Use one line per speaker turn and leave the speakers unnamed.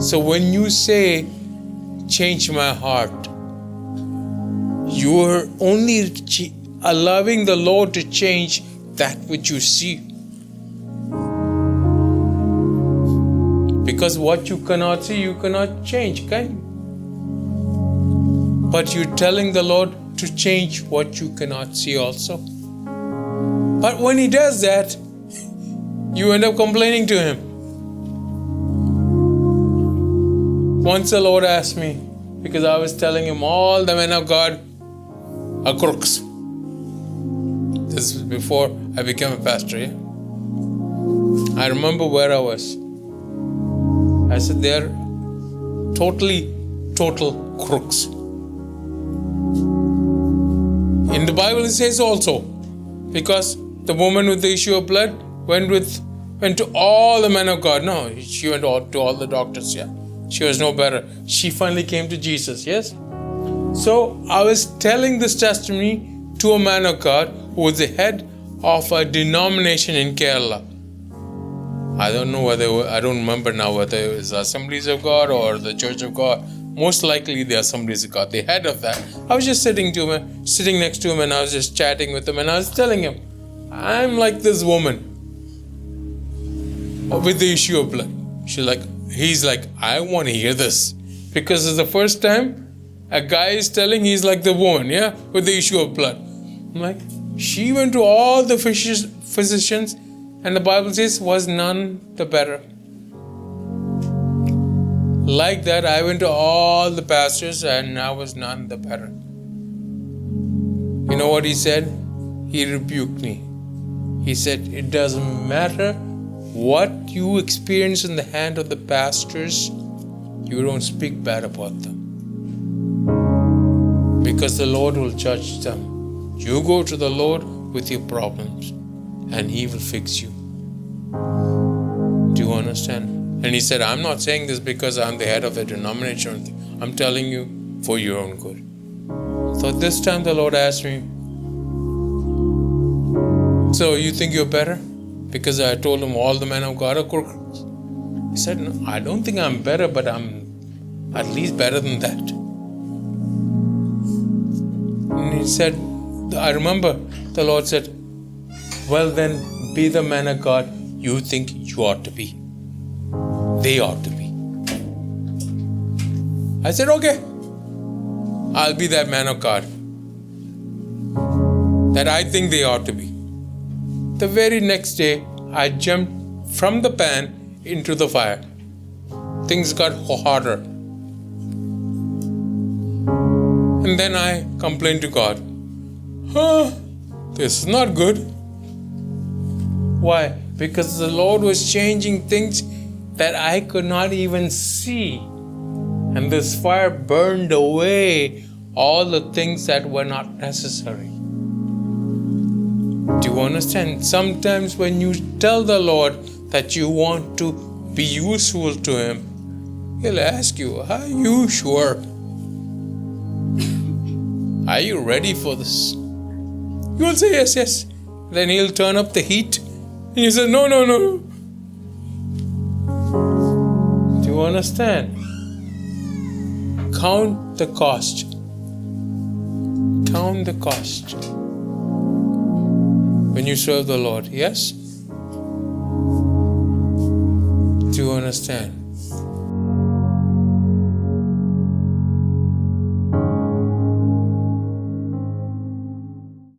So when you say, change my heart, you are only allowing the Lord to change that which you see. Because what you cannot see, you cannot change, can you? But you're telling the Lord to change what you cannot see also. But when He does that, you end up complaining to Him. Once the Lord asked me, because I was telling Him all the men of God are crooks. This was before I became a pastor, yeah? I remember where I was. I said, they are total crooks. In the Bible it says also, because the woman with the issue of blood went to all the men of God. No, she went to all the doctors, yeah. She was no better. She finally came to Jesus, yes? So I was telling this testimony to a man of God who was the head of a denomination in Kerala. I don't remember now whether it was Assemblies of God or the Church of God. Most likely the Assemblies of God, the head of that. I was just sitting next to him, and I was just chatting with him, and I was telling him, I'm like this woman with the issue of blood. He's like, I want to hear this. Because it's the first time a guy is telling he's like the woman, yeah, with the issue of blood. I'm like, she went to all the physicians, and the Bible says, was none the better. Like that, I went to all the pastors, and I was none the better. You know what he said? He rebuked me. He said, it doesn't matter what you experience in the hand of the pastors, you don't speak bad about them. Because the Lord will judge them. You go to the Lord with your problems, and He will fix you. Do you understand? And he said, I'm not saying this because I'm the head of a denomination. I'm telling you for your own good. So this time the Lord asked me, so you think you're better? Because I told him all the men of God are crooks. He said, no, I don't think I'm better, but I'm at least better than that. And he said, I remember the Lord said, well then, be the man of God you think you ought to be. They ought to be. I said, okay, I'll be that man of God that I think they ought to be. The very next day, I jumped from the pan into the fire. Things got harder. And then I complained to God, this is not good. Why? Because the Lord was changing things that I could not even see. And this fire burned away all the things that were not necessary. Do you understand? Sometimes when you tell the Lord that you want to be useful to Him, He'll ask you, are you sure? Are you ready for this? You will say, yes, yes. Then He'll turn up the heat. And you say, no. Do you understand? Count the cost. Count the cost. When you serve the Lord, yes? Do you understand?